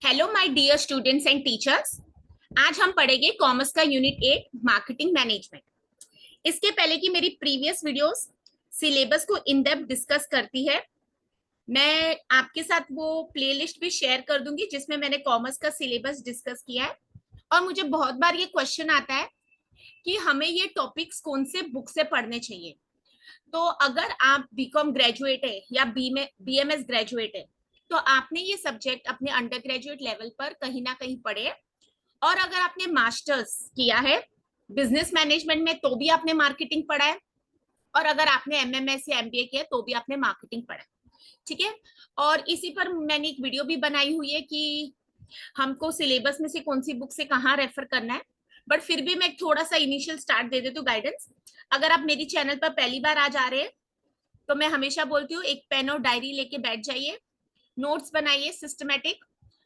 Hello my dear students and teachers. आज हम पढ़ेंगे कॉमर्स का यूनिट 8 मार्केटिंग मैनेजमेंट। इसके पहले की मेरी प्रीवियस वीडियोस सिलेबस को इन डेप्थ डिस्कस करती है। मैं आपके साथ वो प्लेलिस्ट भी शेयर कर दूंगी जिसमें मैंने कॉमर्स का सिलेबस डिस्कस किया है। और मुझे बहुत बार ये क्वेश्चन आता है कि हमें ये टॉपिक्स कौन से बुक से पढ़ने चाहिए। तो अगर आप बीकॉम ग्रेजुएट है या बीएमएस ग्रेजुएट है तो आपने ये सब्जेक्ट अपने अंडर ग्रेजुएट लेवल पर कहीं ना कहीं पढ़े। और अगर आपने मास्टर्स किया है बिजनेस मैनेजमेंट में तो भी आपने मार्केटिंग पढ़ा है। और अगर आपने एमएमएस या एमबीए किया तो भी आपने मार्केटिंग पढ़ा है। ठीक है। और इसी पर मैंने एक वीडियो भी बनाई हुई है कि हमको सिलेबस में से कौन सी बुक से कहाँ रेफर करना है। बट फिर भी मैं थोड़ा सा इनिशियल स्टार्ट दे देती हूँ गाइडेंस। अगर आप मेरी चैनल पर पहली बार आ जा रहे हैं तो मैं हमेशा बोलती हूँ एक पेन और डायरी लेके बैठ जाइए, नोट्स बनाइए सिस्टमेटिक।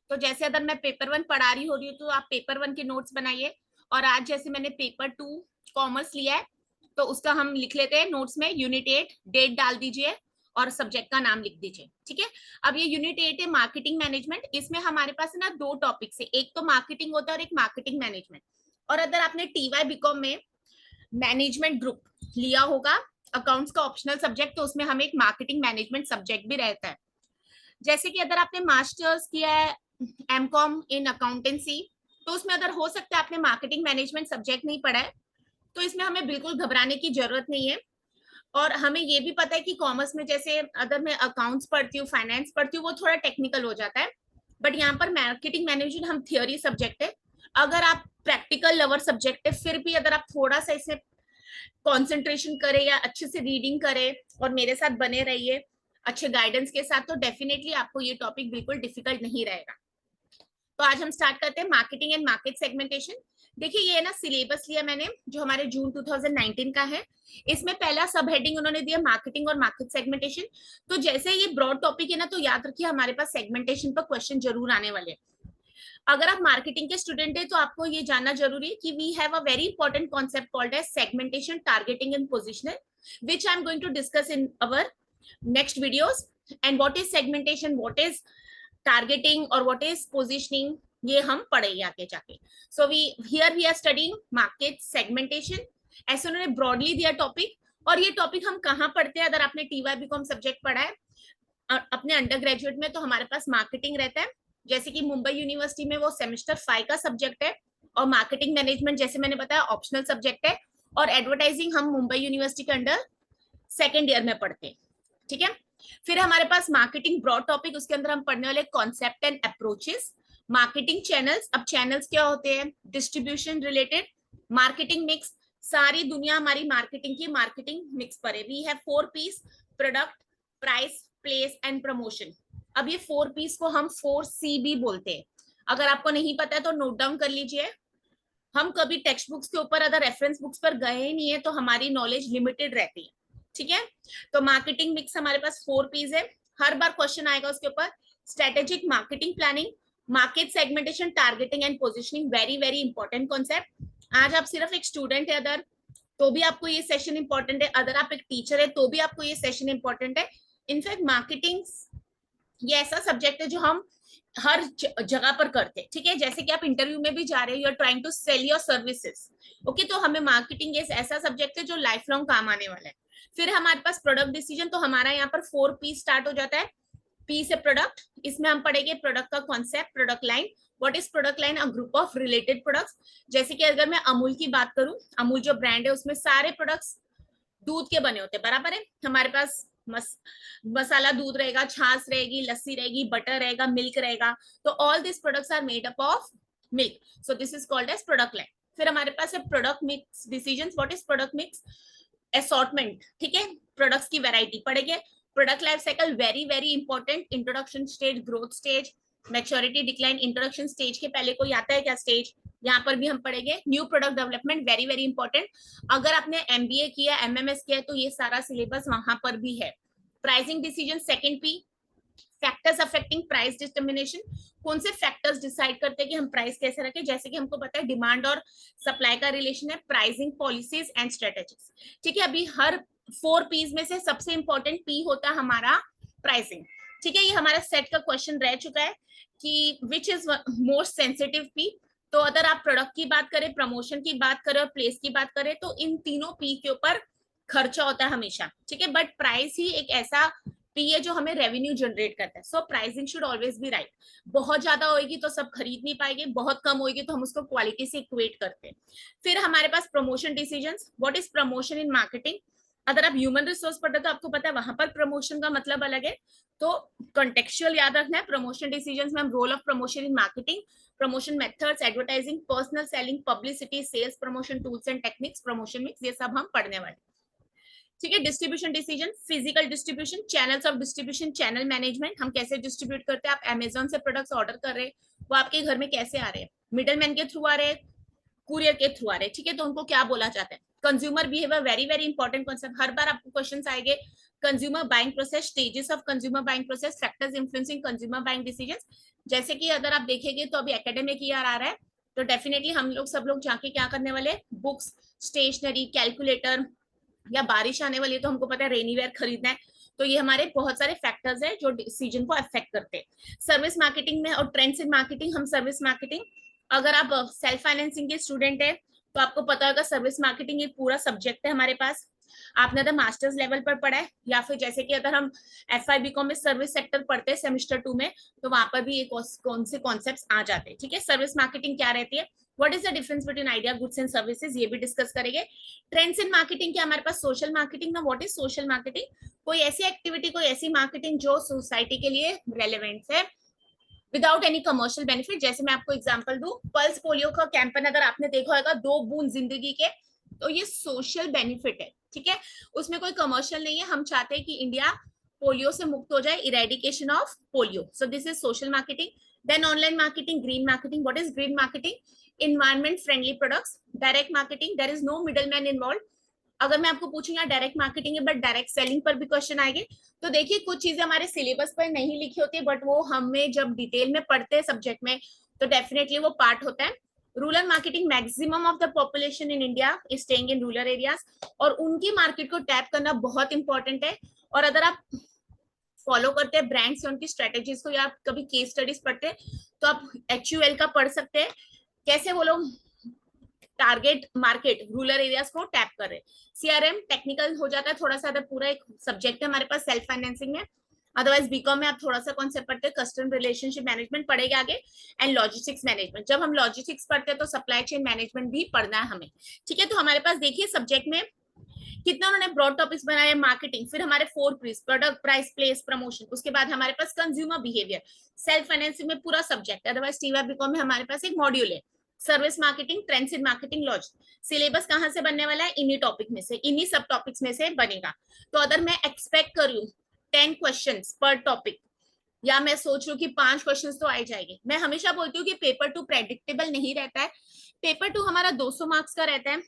तो जैसे अगर मैं पेपर 1 पढ़ा रही हो रही हूँ तो आप पेपर 1 के नोट्स बनाइए। और आज जैसे मैंने पेपर 2 कॉमर्स लिया है तो उसका हम लिख लेते हैं नोट्स में यूनिट 8 डेट डाल दीजिए और सब्जेक्ट का नाम लिख दीजिए। ठीक है। अब ये यूनिट 8 है मार्केटिंग मैनेजमेंट। इसमें हमारे पास है ना दो टॉपिक्स है, एक तो मार्केटिंग होता है और एक मार्केटिंग मैनेजमेंट। और अगर आपने टीवाई बीकॉम में मैनेजमेंट ग्रुप लिया होगा अकाउंट्स का ऑप्शनल सब्जेक्ट तो उसमें हमें एक मार्केटिंग मैनेजमेंट सब्जेक्ट भी रहता है। जैसे कि अगर आपने मास्टर्स किया है एमकॉम इन अकाउंटेंसी तो उसमें अगर हो सकता है आपने मार्केटिंग मैनेजमेंट सब्जेक्ट नहीं पढ़ा है तो इसमें हमें बिल्कुल घबराने की जरूरत नहीं है। और हमें ये भी पता है कि कॉमर्स में जैसे अगर मैं अकाउंट्स पढ़ती हूँ फाइनेंस पढ़ती हूँ वो थोड़ा टेक्निकल हो जाता है। बट यहाँ पर मार्केटिंग मैनेजमेंट हम थियोरी सब्जेक्ट है। अगर आप प्रैक्टिकल लवर सब्जेक्ट है फिर भी अगर आप थोड़ा सा इसे कंसंट्रेशन करें या अच्छे से रीडिंग करें और मेरे साथ बने रहिए अच्छे गाइडेंस के साथ तो डेफिनेटली आपको ये टॉपिक बिल्कुल डिफिकल्ट नहीं रहेगा। तो आज हम स्टार्ट करते हैं मार्केटिंग एंड मार्केट सेगमेंटेशन। देखिए ये ना सिलेबस लिया मैंने जो हमारे जून 2019 का है। इसमें पहला सब हेडिंग उन्होंने दिया मार्केटिंग और मार्केट सेगमेंटेशन। तो जैसे ये ब्रॉड टॉपिक है ना तो याद रखिए हमारे पास सेगमेंटेशन पर क्वेश्चन जरूर आने वाले। अगर आप मार्केटिंग के स्टूडेंट है तो आपको ये जानना जरूरी है कि we have a very important concept called as segmentation targeting and positional which I'm going to discuss in our next videos. And what is segmentation, what is targeting और what is positioning ये हम पढ़ेंगे आगे जाके। So we are studying market segmentation। ऐसे उन्होंने broadly दिया topic. और ये टॉपिक हम कहाँ पढ़ते हैं अगर आपने टीवाई बीकॉम सब्जेक्ट पढ़ा है अपने अंडर ग्रेजुएट में तो हमारे पास मार्केटिंग रहता है। जैसे कि मुंबई यूनिवर्सिटी में वो सेमेस्टर 5 का सब्जेक्ट है और मार्केटिंग मैनेजमेंट जैसे मैंने बताया ऑप्शनल सब्जेक्ट है। और एडवर्टाइजिंग हम मुंबई यूनिवर्सिटी के अंडर सेकेंड ईयर में पढ़ते हैं। ठीक है। फिर हमारे पास मार्केटिंग ब्रॉड टॉपिक उसके अंदर हम पढ़ने वाले concept and approaches, marketing channels. अब चैनल्स क्या होते हैं, डिस्ट्रीब्यूशन रिलेटेड, मार्केटिंग मिक्स। सारी दुनिया हमारी मार्केटिंग की मार्केटिंग मिक्स पर है। We have 4 Ps, product, price, place and promotion. अब ये 4 पीस को हम 4C भी बोलते हैं। अगर आपको नहीं पता है तो नोट डाउन कर लीजिए। हम कभी टेक्स्ट बुक्स के ऊपर अगर रेफरेंस बुक्स पर गए ही नहीं है तो हमारी नॉलेज लिमिटेड रहती है। ठीक है। तो मार्केटिंग मिक्स हमारे पास 4 पीस है। हर बार क्वेश्चन आएगा उसके ऊपर। Strategic marketing planning, market segmentation targeting and positioning, very very important concept. आज आप सिर्फ एक स्टूडेंट है अदर तो भी आपको ये सेशन इंपॉर्टेंट है, अगर आप एक टीचर है तो भी आपको ये सेशन इंपॉर्टेंट है। इनफैक्ट मार्केटिंग ये ऐसा सब्जेक्ट है जो हम हर जगह पर करते हैं। ठीक है। जैसे कि आप इंटरव्यू में भी जा रहे हो, you are trying to sell your services. Okay. तो हमें मार्केटिंग एक ऐसा सब्जेक्ट है जो लाइफ लॉन्ग काम आने वाला है। फिर हमारे पास प्रोडक्ट डिसीजन। तो हमारा यहाँ पर 4P स्टार्ट हो जाता है। P से प्रोडक्ट। इसमें हम पढ़ेंगे प्रोडक्ट का concept, product line. What is product line, a group of related products. जैसे कि अगर मैं अमूल की बात करूं, अमूल जो ब्रांड है उसमें सारे प्रोडक्ट्स दूध के बने होते हैं, बराबर है। हमारे पास मसाला दूध रहेगा, छाछ रहेगी, लस्सी रहेगी, बटर रहेगा, मिल्क रहेगा। तो all this products are made up of milk, so this is called as product line. फिर हमारे पास है product mix decisions. What is product mix, assortment. ठीक है। प्रोडक्ट्स की वैरायटी पढ़ेंगे। Product life cycle, very very important. Introduction stage, growth stage, maturity, decline. Introduction stage के पहले कोई आता है क्या स्टेज, यहाँ पर भी हम पढ़ेंगे। New product development, very very important. अगर आपने एमबीए किया, एमएमएस किया तो ये सारा सिलेबस वहां पर भी है। Pricing decision, second P. Factors affecting price determination, कौन से फैक्टर्स डिसाइड करते हैं कि हम प्राइस कैसे रखें। जैसे कि हमको पता है डिमांड और सप्लाई का रिलेशन है। Pricing policies and strategies. ठीक है। अभी हर 4 पीस में से सबसे इंपॉर्टेंट पी होता है हमारा प्राइसिंग। ठीक है, ये हमारा सेट का क्वेश्चन रह चुका है कि which is most sensitive P. तो अगर आप प्रोडक्ट की बात करें, प्रमोशन की बात करें और प्लेस की बात करें, तो इन तीनों पी के ऊपर खर्चा होता है हमेशा, ठीक है। बट प्राइस ही एक ऐसा पी है जो हमें रेवेन्यू जनरेट करता है। So pricing should always be right. बहुत ज्यादा होगी तो सब खरीद नहीं पाएंगे, बहुत कम होगी तो हम उसको क्वालिटी से इक्वेट करते हैं। फिर हमारे पास promotion decisions. What is promotion in marketing? अगर आप ह्यूमन रिसोर्स पढ़ते तो आपको पता है वहां पर प्रमोशन का मतलब अलग है। तो कॉन्टेक्चुअल याद रखना है। प्रमोशन डिसीजंस में हम role of promotion in marketing, promotion methods, advertising, personal selling, publicity, sales promotion tools and techniques, promotion mix, ये सब हम पढ़ने वाले। ठीक है, distribution decision, physical distribution, channels of distribution, channel management, हम कैसे डिस्ट्रीब्यूट करते हैं। आप अमेजोन से प्रोडक्ट्स ऑर्डर कर रहे हैं, वो आपके घर में कैसे आ रहे हैं? मिडल मैन के थ्रू आ रहे हैं, कुरियर के थ्रू आ रहे हैं, ठीक है। तो उनको क्या बोला जाता है? Consumer behaviour, very very important concept, हर बार आपको क्वेश्चन आएंगे। Consumer buying process, stages of consumer buying process, factors influencing consumer buying decisions. जैसे कि अगर आप देखेंगे तो अभी एकेडमिक ईयर आ रहा है, तो डेफिनेटली हम लोग सब लोग जाके क्या करने वाले? बुक्स, स्टेशनरी, कैलकुलेटर, या बारिश आने वाली है तो हमको पता है रेनीवेयर खरीदना है। तो ये हमारे बहुत सारे फैक्टर्स हैं जो डिसीजन को अफेक्ट करते हैं। सर्विस मार्केटिंग में और ट्रेंड्स इन मार्केटिंग, हम सर्विस मार्केटिंग, अगर आप सेल्फ फाइनेंसिंग के स्टूडेंट है तो आपको पता होगा सर्विस मार्केटिंग एक पूरा सब्जेक्ट है हमारे पास। आपने अगर मास्टर्स लेवल पर पढ़ा है, या फिर जैसे कि अगर हम FI BCom में सर्विस सेक्टर पढ़ते हैं सेमेस्टर 2 में, तो वहां पर भी एक कौन से कॉन्सेप्ट्स आ जाते हैं, ठीक है। सर्विस मार्केटिंग क्या रहती है, what is the difference between idea, goods and services, ये भी डिस्कस करेंगे। ट्रेंड्स इन मार्केटिंग क्या हमारे पास? सोशल मार्केटिंग ना, व्हाट इज सोशल मार्केटिंग? कोई ऐसी एक्टिविटी, कोई ऐसी मार्केटिंग जो सोसाइटी के लिए रेलेवेंट है विदाउट एनी कमर्शियल बेनिफिट। जैसे मैं आपको एग्जांपल दूं, पल्स पोलियो का कैंपेन अगर आपने देखा होगा, 2 बूंद जिंदगी के, तो ये सोशल बेनिफिट है, ठीक है। उसमें कोई कमर्शियल नहीं है। हम चाहते हैं कि इंडिया पोलियो से मुक्त हो जाए, eradication of polio. So this is social marketing. Then online marketing, green marketing. What is green marketing? Environment friendly products. Direct marketing, there is no middle man involve. अगर मैं आपको पूछूंगा डायरेक्ट मार्केटिंग है but direct selling पर भी question आएंगे। तो देखिए, कुछ चीजें हमारे सिलेबस पर नहीं लिखी होती है, बट वो हमें जब डिटेल में पढ़ते हैं सब्जेक्ट में तो डेफिनेटली वो पार्ट होता है। Rural marketing, maximum of the population in India is staying in rural areas, और उनकी मार्केट को टैप करना बहुत इंपॉर्टेंट है। और अगर आप फॉलो करते हैं ब्रांड्स या उनकी स्ट्रेटेजीज को, या आप कभी केस स्टडीज पढ़ते हैं, तो आप HUL का पढ़ सकते हैं, कैसे वो लोग टारगेट मार्केट रूरल एरियाज को टैप कर रहे हैं। CRM टेक्निकल हो जाता है थोड़ा सा, पूरा एक सब्जेक्ट है हमारे पास सेल्फ फाइनेंसिंग में। अदरवाइज BCom में आप थोड़ा सा कॉन्सेप्ट पढ़ते हैं, कस्टमर रिलेशनशिप मैनेजमेंट पढ़ेगा आगे, एंड लॉजिस्टिक्स मैनेजमेंट। जब हम लॉजिस्टिक्स पढ़ते हैं तो सप्लाई चेन मैनेजमेंट भी पढ़ना है हमें, ठीक है। तो हमारे पास देखिए सब्जेक्ट में कितना उन्होंने ब्रॉड टॉपिक्स बनाए। मार्केटिंग, फिर हमारे 4 P's, product, price, place, promotion. उसके बाद हमारे पास कंज्यूमर बिहेवियर, सेल्फ फाइनेंसिंग में पूरा सब्जेक्ट। अदरवाइज TY BCom में हमारे पास एक मॉड्यूल है service marketing, trends in marketing, laws. Syllabus कहां से बनने वाला है? इन्हीं टॉपिक में से, इन्हीं सब टॉपिक्स में से बनेगा। तो अगर मैं एक्सपेक्ट करूं 10 क्वेश्चंस पर टॉपिक, या मैं सोच रही हूँ कि 5 क्वेश्चंस तो आ जाएंगे। मैं हमेशा बोलती हूँ कि पेपर 2 प्रेडिक्टेबल नहीं रहता है। पेपर 2 हमारा 200 मार्क्स का रहता है,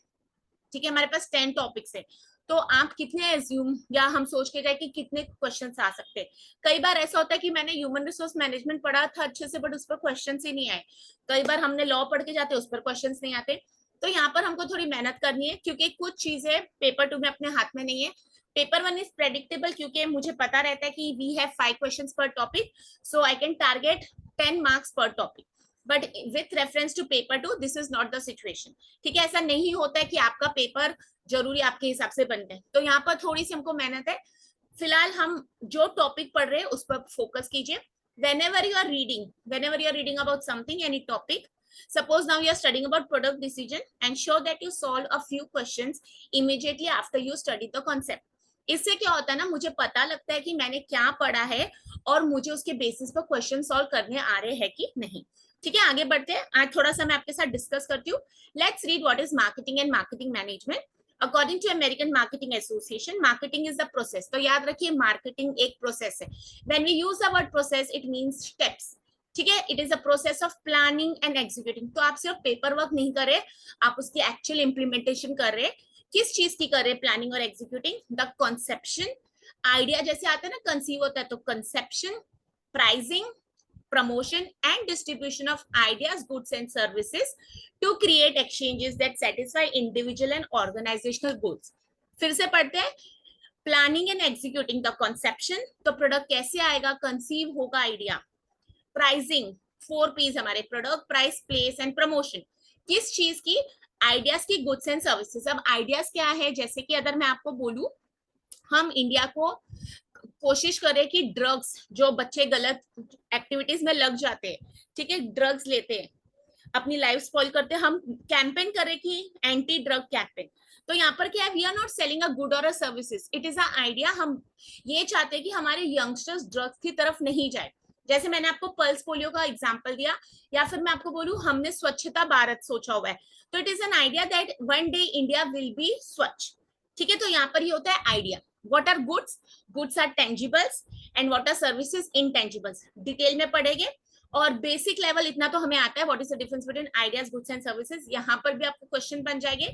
ठीक है। हमारे पास 10 टॉपिक्स है, तो आप कितने एज्यूम, या हम सोच के जाए कि कितने क्वेश्चन आ सकते हैं। कई बार ऐसा होता है कि मैंने ह्यूमन रिसोर्स मैनेजमेंट पढ़ा था अच्छे से, बट उस पर क्वेश्चन ही नहीं आए। कई बार हमने लॉ पढ़ के जाते, उस पर क्वेश्चन नहीं आते। तो यहाँ पर हमको थोड़ी मेहनत करनी है, क्योंकि कुछ चीजें पेपर 2 में अपने हाथ में नहीं है। पेपर 1 इज प्रेडिक्टेबल, क्योंकि मुझे पता रहता है कि वी हैव 5 क्वेश्चंस पर topic, so I can target 10 marks पर topic. But with reference to paper 2 this is not the situation, ठीक है। ऐसा नहीं होता है कि आपका पेपर जरूरी आपके हिसाब से बनते हैं। तो यहाँ पर थोड़ी सी हमको मेहनत है। फिलहाल हम जो टॉपिक पढ़ रहे हैं उस पर फोकस कीजिए। whenever you are reading about something, any topic, suppose now you are studying about product decision, ensure that you solve a few questions immediately after you study the concept. इससे क्या होता है ना, मुझे पता लगता है कि मैंने क्या पढ़ा है और मुझे उसके बेसिस पर क्वेश्चन सॉल्व करने आ रहे हैं कि नहीं, ठीक है। आगे बढ़ते हैं, आज थोड़ा सा मैं आपके साथ डिस्कस करती हूँ। Let's read what is marketing and marketing management. According to American marketing association, marketing is the process. तो याद रखिए, मार्केटिंग एक प्रोसेस है। When we use the word process, it means steps, ठीक है। It is a process of planning and executing. तो आप सिर्फ पेपर वर्क नहीं कर रहे, आप उसकी एक्चुअल इंप्लीमेंटेशन कर रहे। किस चीज की कर रहे? प्लानिंग और एग्जीक्यूटिंग। द कंसेप्शन, आइडिया जैसे आता है ना, कंसीव होता है, तो conception, pricing, promotion and distribution of ideas, goods and services to create exchanges that satisfy individual and organizational goals. फिर से पढ़ते हैं, planning and executing the conception, तो प्रोडक्ट कैसे आएगा, कंसीव होगा आइडिया, प्राइसिंग, 4 P's हमारे, product, price, place and promotion, किस चीज की, आइडियाज की, गुड्स एंड सर्विसेज। अब आइडियाज क्या है, जैसे कि अगर मैं आपको बोलूं, हम इंडिया को कोशिश करें कि ड्रग्स, जो बच्चे गलत एक्टिविटीज में लग जाते हैं, ठीक है, ड्रग्स लेते हैं, अपनी लाइफ स्पॉइल करते हैं, हम कैंपेन करें कि एंटी ड्रग कैंपेन। तो यहाँ पर क्या है, we are not selling a good और a services, it is a idea. हम ये चाहते हैं कि हमारे यंगस्टर्स ड्रग्स की तरफ नहीं जाए। जैसे मैंने आपको पल्स पोलियो का एग्जांपल दिया, या फिर मैं आपको बोलूं हमने स्वच्छता भारत सोचा हुआ है, तो it is an idea that one day India will be स्वच्छ, ठीक है। तो यहाँ पर ये होता है idea. What are goods, goods are tangibles, and what are services, intangibles. Detail में पढ़ेंगे, और बेसिक लेवल इतना तो हमें आता है, what is the difference between ideas, goods and services. यहाँ पर भी आपको क्वेश्चन बन जाएंगे।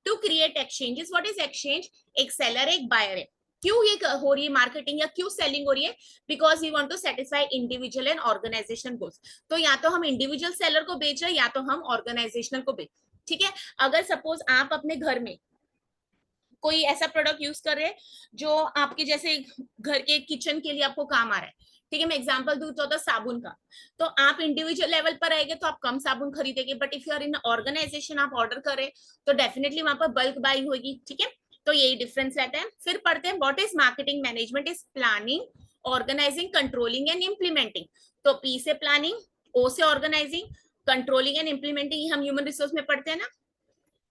To create exchanges, what is exchange, एक सेलर है, एक बायर है। क्यों ये हो रही है मार्केटिंग, या क्यों सेलिंग हो रही है, because we want to satisfy individual and organization goals. तो या तो हम इंडिविजुअल सेलर को बेच रहे हैं, या तो हम ऑर्गेनाइजेशनल को बेच, ठीक है। अगर सपोज आप अपने घर में कोई ऐसा प्रोडक्ट यूज कर रहे हैं जो आपके जैसे घर के किचन के लिए आपको काम आ रहा है, ठीक है, मैं एग्जांपल दूं तो साबुन का, तो आप इंडिविजुअल लेवल पर आएंगे तो आप कम साबुन खरीदेंगे, but if you are in organization, आप ऑर्डर करें तो डेफिनेटली वहां पर बल्क बाइंग होगी, ठीक है। तो यही डिफरेंस रहता है। फिर पढ़ते हैं, what is marketing management, is planning, organizing, controlling and implementing. तो पी से प्लानिंग, ओ से ऑर्गेनाइजिंग, कंट्रोलिंग एंड इम्प्लीमेंटिंग हम ह्यूमन रिसोर्स में पढ़ते हैं ना,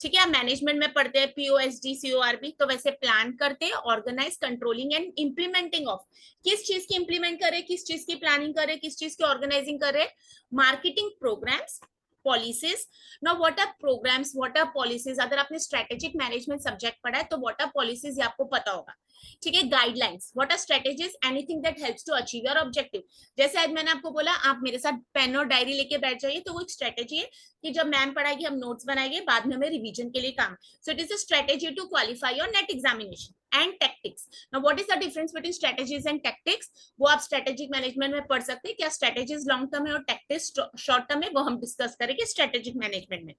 ठीक है। मैनेजमेंट में पढ़ते हैं POSD CORP, तो वैसे प्लान करते हैं, organize, controlling and implementing of, किस चीज की इंप्लीमेंट करे, किस चीज की प्लानिंग करे, किस चीज की ऑर्गेनाइजिंग करे, marketing programs, policies. Now what are programs, what are policies, अगर आपने स्ट्रेटेजिक मैनेजमेंट सब्जेक्ट पढ़ा है तो व्हाट आर पॉलिसीज ये आपको पता होगा, ठीक है। Guidelines, what are strategies, anything that helps to achieve your objective. जैसे आज मैंने आपको बोला आप मेरे साथ पेन और डायरी लेके बैठ जाइए, तो वो एक स्ट्रेटेजी है कि जब मैम पढ़ाएगी हम नोट्स बनाएंगे, बाद में हमें रिवीजन के लिए काम। So it is a strategy to qualify your NET examination. And tactics, now what is the difference between strategies and tactics, वो आप स्ट्रेटेजिक मैनेजमेंट में पढ़ सकते हैं। क्या स्ट्रेटेजीज लॉन्ग टर्म है और टैक्टिक्स शॉर्ट टर्म है, वो हम डिस्कस करेंगे स्ट्रेटेजिक मैनेजमेंट में।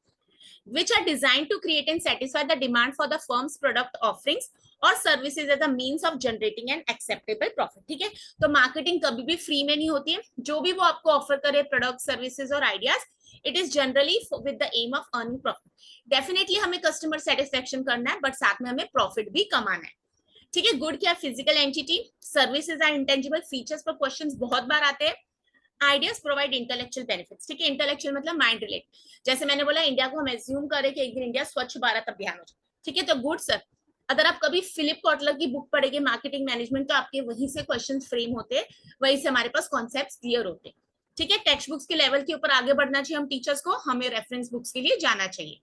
which are designed to create and satisfy the demand for the firm's product offerings और services as a means of generating an acceptable profit, ठीक है। तो मार्केटिंग कभी भी फ्री में नहीं होती है, जो भी वो आपको ऑफर करे प्रोडक्ट, सर्विसेज और ideas, it is generally with the aim of earning profit. Definitely हमें कस्टमर सेटिस्फेक्शन करना है, बट साथ में हमें प्रॉफिट भी कमाना है, ठीक है। गुड क्या, physical entity, services are intangible, features पर क्वेश्चंस बहुत बार आते हैं। आइडियाज प्रोवाइड इंटेलेक्चुअल बेनिफिट्स, ठीक है, इंटेलेक्चुअल मतलब माइंड रिलेट। जैसे मैंने बोला इंडिया को हम एज्यूम करें कि एक दिन इंडिया स्वच्छ भारत अभियान हो जाए, ठीक है। तो गुड सर, अगर आप कभी फिलिप कॉटलर की बुक पढ़ेंगे मार्केटिंग मैनेजमेंट, तो आपके वहीं से क्वेश्चन फ्रेम होते हैं, वहीं से हमारे पास कॉन्सेप्ट क्लियर होते हैं, ठीक है। टेक्स्ट बुक्स के लेवल के ऊपर आगे बढ़ना चाहिए हम टीचर्स को, हमें रेफरेंस बुक्स के लिए जाना चाहिए।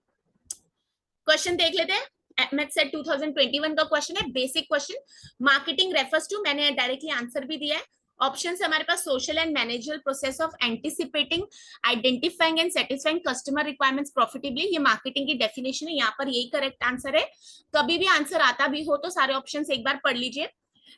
क्वेश्चन देख लेते हैं, मैथ सेट 2021 का क्वेश्चन है, basic question. Marketing refers to, मैंने डायरेक्टली आंसर भी दिया है। ऑप्शन हमारे पास social and managerial process of anticipating, identifying and satisfying customer requirements profitably, ये मार्केटिंग की डेफिनेशन है, यहाँ पर यही करेक्ट आंसर है। कभी भी आंसर आता भी हो तो सारे ऑप्शंस एक बार पढ़ लीजिए।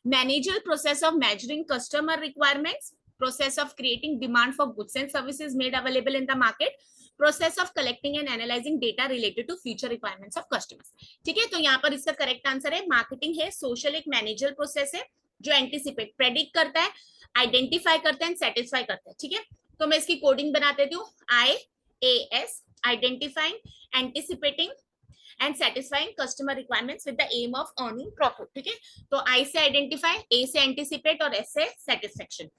Managerial process of measuring customer requirements, process of creating demand for goods and services made available in the market, process of collecting and analyzing data related to future requirements of customers, ठीक है। तो यहाँ पर इसका correct answer है marketing है, social एक manager process है जो एंटिसिपेट, प्रेडिक्ट करता है, आइडेंटिफाई करता है एंड सेटिस्फाई करता है, ठीक है। तो मैं इसकी कोडिंग बना देती हूँ, IAS, identifying, anticipating and satisfying customer requirements with the aim of earning profit, ठीक है। तो I से आइडेंटिफाई, A से एंटिसिपेट और S से सेटिस्फेक्शन,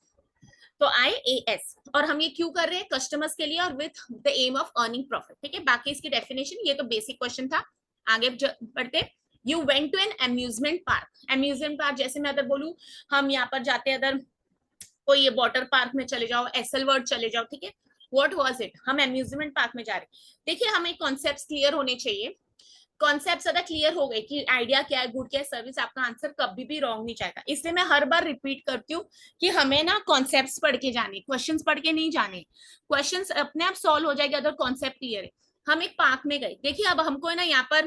तो IAS। और हम ये क्यों कर रहे हैं, कस्टमर्स के लिए और with the aim of earning profit, ठीक है। बाकी इसकी डेफिनेशन, ये तो बेसिक क्वेश्चन था, आगे बढ़ते। You went to an amusement park, amusement park जैसे मैं अगर बोलूं हम यहाँ पर जाते हैं, अगर कोई ये वाटर पार्क में चले जाओ, एसएल वर्ड चले जाओ, ठीक है। व्हाट वाज इट, हम अम्यूजमेंट पार्क में जा रहे हैं। देखिए हमें कॉन्सेप्ट्स क्लियर होने चाहिए, कॉन्सेप्ट ज्यादा क्लियर हो गए कि आइडिया क्या है, गुड क्या है, सर्विस, आपका आंसर कभी भी रॉन्ग नहीं जाएगा। इसलिए मैं हर बार रिपीट करती हूँ कि हमें ना कॉन्सेप्ट्स पढ़ के जाने, क्वेश्चंस पढ़ के नहीं जाने, क्वेश्चंस अपने आप सॉल्व हो जाएगा अगर कॉन्सेप्ट क्लियर है। हम एक पार्क में गए, देखिए अब हमको है ना यहाँ पर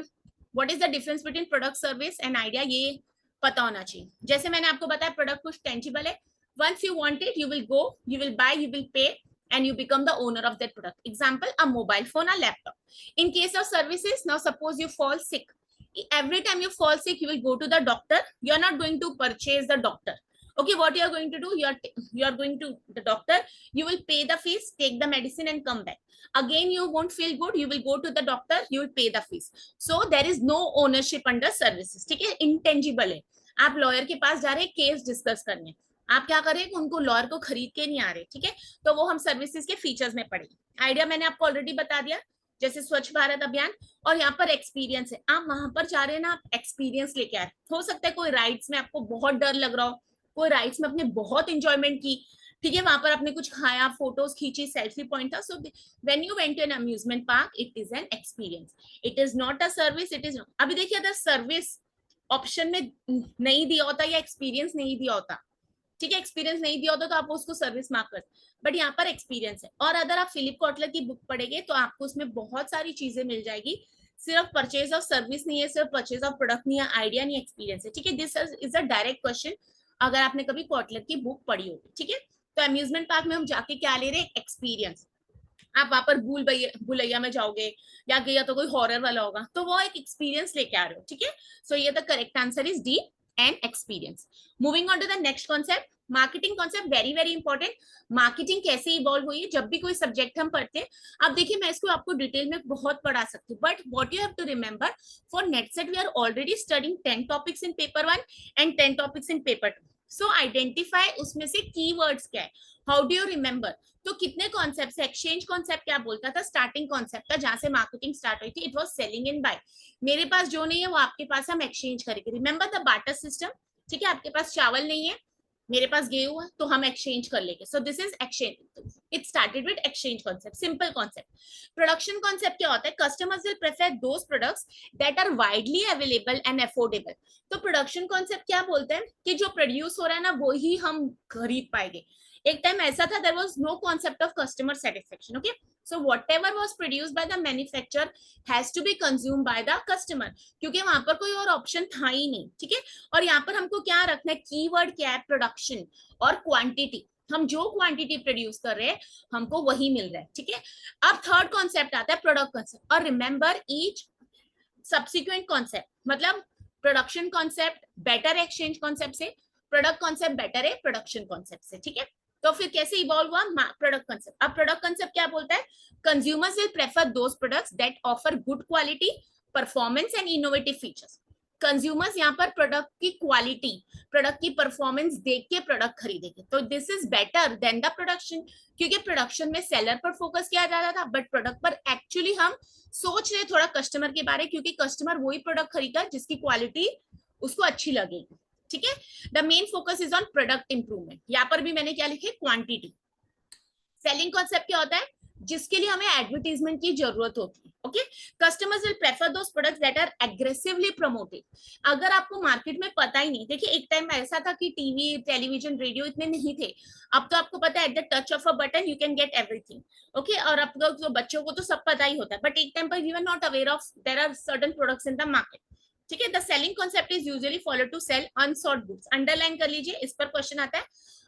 what is the difference between product, service and idea, ये पता होना चाहिए। जैसे मैंने आपको बताया प्रोडक्ट कुछ टेंजिबल है, once you want it you will go, you will buy, you will pay and you become the owner of that product. Example, a mobile phone, a laptop. In case of services, now suppose you fall sick, Every time you fall sick, you will go to the doctor. You are not going to purchase the doctor. Okay, what you are going to do, you are going to the doctor, you will pay the fees, take the medicine and come back. Again you won't feel good, you will go to the doctor, you will pay the fees. So there is no ownership under services. ठीक है, intangible है. आप lawyer के पास जा रहे हैं case discuss करने, आप क्या कर रहे हैं, उनको लॉयर को खरीद के नहीं आ रहे. ठीक है, तो वो हम सर्विसेज के फीचर्स में पढ़ेंगे. आइडिया मैंने आपको ऑलरेडी बता दिया, जैसे स्वच्छ भारत अभियान. और यहाँ पर एक्सपीरियंस है, आप वहां पर जा रहे हैं ना, आप एक्सपीरियंस लेके आ रहे. हो सकता है कोई राइड्स में आपको बहुत डर लग रहा हो, कोई राइड्स में आपने बहुत इंजॉयमेंट की. ठीक है, वहां पर आपने कुछ खाया, फोटोज खींची, सेल्फी पॉइंट था. So when you went to an amusement park, it is an experience, it is not a service. It is, अभी देखिए अगर सर्विस ऑप्शन में नहीं दिया होता या एक्सपीरियंस नहीं दिया होता, ठीक है, एक्सपीरियंस नहीं दिया होता तो आप उसको सर्विस मार्क करते, बट यहाँ पर एक्सपीरियंस है. और अगर आप फिलिप कॉटलर की बुक पढ़ेंगे तो आपको उसमें बहुत सारी चीजें मिल जाएगी. सिर्फ परचेज ऑफ सर्विस नहीं है, सिर्फ परचेज ऑफ प्रोडक्ट नहीं है, आइडिया नहीं, एक्सपीरियंस है. ठीक है, this is a direct question अगर आपने कभी कॉटलर की बुक पढ़ी होगी. ठीक है, तो अम्यूजमेंट पार्क में हम जाके क्या ले रहे हैं, एक्सपीरियंस. आप वहां पर भूलैया में जाओगे या गया तो कोई हॉरर वाला होगा, तो वो एक एक्सपीरियंस लेके आ रहे हो. ठीक है, सो ये the correct answer is D and experience. Moving on to the next concept, marketing concept. Very very important. Marketing कैसे इवॉल्व हुई है, जब भी कोई सब्जेक्ट हम पढ़ते हैं. अब देखिए मैं इसको आपको डिटेल में बहुत पढ़ा सकती हूँ, but what you have to remember, for NET SET we are already studying 10 topics in paper 1 and 10 topics in paper 2. So identify उसमें से कीवर्ड्स क्या है, हाउ डू यू रिमेंबर. तो कितने कॉन्सेप्ट है, एक्सचेंज कॉन्सेप्ट क्या बोलता था, स्टार्टिंग कॉन्सेप्ट था जहां से मार्केटिंग स्टार्ट हुई थी, it was selling and buy. मेरे पास जो नहीं है वो आपके पास हम एक्सचेंज करेंगे. Remember the barter system. ठीक है, आपके पास चावल नहीं है, मेरे पास गेहूं है, तो हम एक्सचेंज कर लेंगे. So this is exchange. It started with exchange concept, simple concept. Production concept क्या होता है, customers will prefer those products that are widely available and affordable. तो प्रोडक्शन कॉन्सेप्ट क्या बोलते हैं कि जो प्रोड्यूस हो रहा है ना वो ही हम खरीद पाएंगे. एक टाइम ऐसा था, there was no concept of customer satisfaction. Okay, so whatever was produced by the manufacturer has to be consumed by the customer, क्योंकि वहां पर कोई और ऑप्शन था ही नहीं. ठीक है, और यहाँ पर हमको क्या रखना है, कीवर्ड क्या है, प्रोडक्शन और क्वांटिटी. हम जो क्वांटिटी प्रोड्यूस कर रहे हैं हमको वही मिल रहा है. ठीक है, अब थर्ड कॉन्सेप्ट आता है प्रोडक्ट कॉन्सेप्ट. और रिमेंबर ईच सब्सिक्वेंट कॉन्सेप्ट, मतलब production concept better exchange concept से, प्रोडक्ट कॉन्सेप्ट बेटर है प्रोडक्शन कॉन्सेप्ट से. ठीक है, तो फिर कैसे इवॉल्व हुआ प्रोडक्ट कॉन्सेप्ट. अब प्रोडक्ट कॉन्सेप्ट क्या बोलता है, consumers will prefer those products that offer good quality, performance and innovative features. Consumers यहाँ पर प्रोडक्ट की क्वालिटी, प्रोडक्ट की परफॉर्मेंस देख के प्रोडक्ट खरीदेंगे. तो this is better than the production, क्योंकि प्रोडक्शन में सेलर पर फोकस किया जा रहा था, बट प्रोडक्ट पर एक्चुअली हम सोच रहे थोड़ा कस्टमर के बारे, क्योंकि कस्टमर वही प्रोडक्ट खरीदा जिसकी क्वालिटी उसको अच्छी लगेगी. ठीक है, the main focus is on product improvement. यहाँ पर भी मैंने क्या लिखे, क्वांटिटी. सेलिंग कॉन्सेप्ट क्या होता है, जिसके लिए हमें एडवर्टीजमेंट की जरूरत होती है. Okay, customers will prefer those products that are aggressively promoted. अगर आपको मार्केट में पता ही नहीं, देखिए एक टाइम ऐसा था कि टीवी, टेलीविजन, रेडियो इतने नहीं थे. अब तो आपको पता है, at the touch of a button you can get everything. Okay, और अब तो बच्चों को तो सब पता ही होता है, बट एक टाइम पर we were not aware of there are certain products in the market. ठीक है, the selling concept is usually follow to sell unsought goods. Underline कर लीजिए, इस पर क्वेश्चन आता है.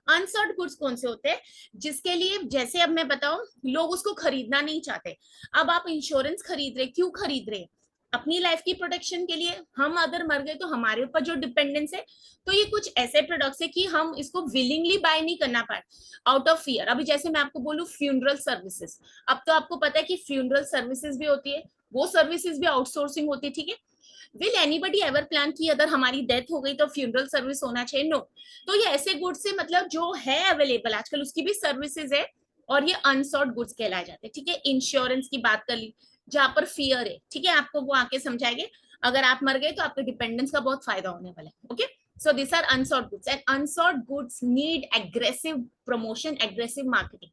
अनसॉर्ट गुड्स कौन से होते हैं, जिसके लिए, जैसे अब मैं बताऊं, लोग उसको खरीदना नहीं चाहते. अब आप इंश्योरेंस खरीद रहे, क्यों खरीद रहे, अपनी लाइफ की प्रोटेक्शन के लिए. हम अगर मर गए तो हमारे ऊपर जो डिपेंडेंस है, तो ये कुछ ऐसे प्रोडक्ट्स है कि हम इसको विलिंगली बाय नहीं करना पाए, आउट ऑफ फियर. अभी जैसे मैं आपको बोलूं फ्यूनरल सर्विसेज, अब तो आपको पता है कि फ्यूनरल सर्विसेज भी होती है, वो सर्विसेज भी आउटसोर्सिंग होती है. ठीक है, विल एनीबडी एवर प्लान की अगर हमारी डेथ हो गई तो फ्यूनरल सर्विस होना चाहिए, नो. तो ये ऐसे गुड्स से, मतलब जो है अवेलेबल आजकल, उसकी भी सर्विसेज है, और ये अनसॉर्ट गुड्स कहलाए जाते हैं. ठीक है, इंश्योरेंस की बात कर ली, जहां पर फियर है. ठीक है, आपको वो आके समझाएंगे, अगर आप मर गए तो आपके डिपेंडेंस का बहुत फायदा होने वाला है. Okay, so these are unsought goods, and unsought goods need aggressive promotion, aggressive marketing,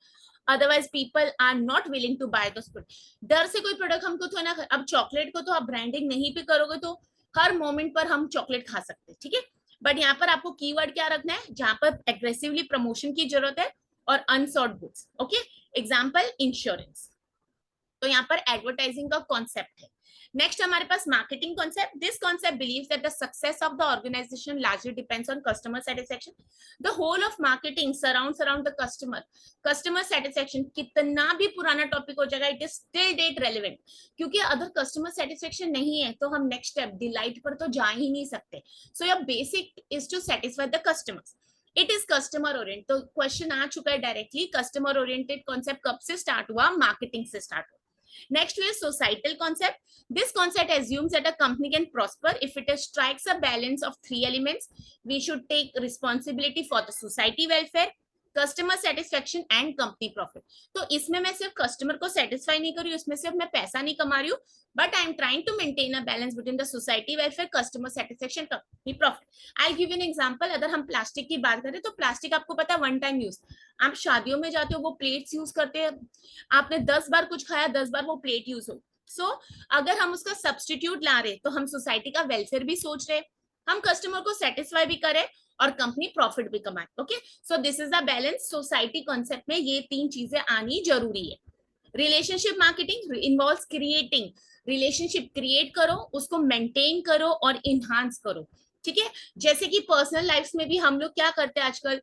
otherwise people are not willing to buy those products. डर से कोई प्रोडक्ट हमको तो ना, अब चॉकलेट को तो आप ब्रांडिंग नहीं भी करोगे तो हर मोमेंट पर हम चॉकलेट खा सकते हैं. ठीक है, बट यहाँ पर आपको कीवर्ड क्या रखना है, जहां पर एग्रेसिवली प्रमोशन की जरूरत है, और unsought goods. Okay, example insurance. तो यहाँ पर एडवर्टाइजिंग का कॉन्सेप्ट है. नेक्स्ट हमारे पास marketing concept. This concept believes that the success of the organisation largely depends on customer satisfaction. The whole of marketing surrounds around the customer. Customer satisfaction कितना भी पुराना टॉपिक हो जाएगा, it is still that relevant, क्योंकि अगर customer satisfaction नहीं है तो हम नेक्स्ट स्टेप डिलाइट पर तो जा ही नहीं सकते. So your basic is to satisfy the customers. It is customer oriented. तो क्वेश्चन आ चुका है डायरेक्टली, कस्टमर ओरिएंटेड कॉन्सेप्ट कब से स्टार्ट हुआ? मार्केटिंग से स्टार्ट हुआ. Next is societal concept. This concept assumes that a company can prosper if it strikes a balance of three elements. We should take responsibility for the society welfare, customer satisfaction and company profit. तो इसमें मैं सिर्फ customer को satisfy नहीं कर रही हूँ, इसमें सिर्फ मैं पैसा नहीं कमा रही हूँ, but I am trying to maintain a balance between the society welfare, customer satisfaction, company profit. I give an example. अगर हम प्लास्टिक की बात करें तो प्लास्टिक आपको पता है वन टाइम यूज. आप शादियों में जाते हो वो प्लेट्स यूज करते हैं, आपने 10 बार कुछ खाया 10 बार वो प्लेट यूज हो. सो अगर हम उसका सब्सटीट्यूट ला रहे तो हम सोसाइटी का वेलफेयर भी सोच रहे, हम कस्टमर को सेटिस्फाई भी करें और कंपनी प्रॉफिट भी कमाए. Okay, so this is the balance. Society concept में ये तीन चीजें आनी जरूरी है. Relationship marketing involves creating. Relationship create करो, उसको मेंटेन करो और इनहांस करो. ठीक है, जैसे कि पर्सनल लाइफ में भी हम लोग क्या करते हैं आजकल,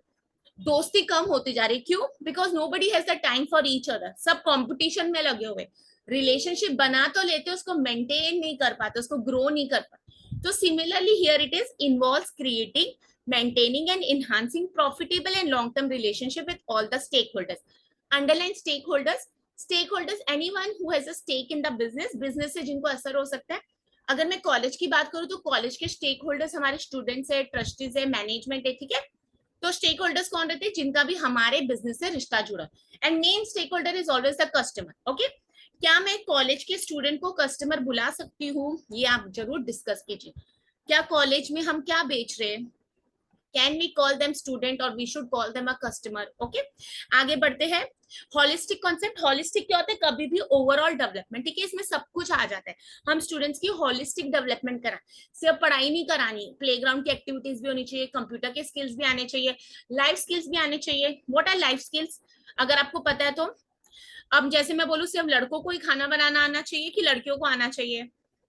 दोस्ती कम होती जा रही. क्यों? Because nobody has the time for each other. सब कंपटीशन में लगे हुए. रिलेशनशिप बना तो लेते, उसको मेंटेन नहीं कर पाते, उसको ग्रो नहीं कर पाते. तो similarly here it is involves creating, maintaining and enhancing profitable and long term relationship with all the stakeholders. Underline stakeholders. Stakeholders anyone who has a stake in the business. business से जिनको असर हो सकता है. अगर मैं कॉलेज की बात करूं तो कॉलेज के स्टेक होल्डर्स हमारे स्टूडेंट्स है, ट्रस्टीज है, मैनेजमेंट है. ठीक है, तो स्टेक होल्डर्स कौन रहते हैं? जिनका भी हमारे बिजनेस से रिश्ता जुड़ा. And main stakeholder is always the customer. Okay, क्या मैं कॉलेज के स्टूडेंट को कस्टमर बुला सकती हूँ? ये आप जरूर डिस्कस कीजिए. क्या कॉलेज में हम क्या बेच रहे हैं? Can we call them student or we should call them a customer? Okay, आगे बढ़ते हैं. Holistic concept. होलिस्टिक क्या होता है? कभी भी ओवरऑल डेवलपमेंट. ठीक है, इसमें सब कुछ आ जाता है. हम स्टूडेंट्स की होलिस्टिक डेवलपमेंट कराएं. सिर्फ पढ़ाई नहीं करानी, प्लेग्राउंड की एक्टिविटीज भी होनी चाहिए, कंप्यूटर के स्किल्स भी आने चाहिए, लाइफ स्किल्स भी आने चाहिए. What our life skills? अगर आपको पता है तो, अब जैसे मैं बोलूँ सिर्फ लड़कों को ही खाना बनाना आना चाहिए कि लड़कियों को आना चाहिए?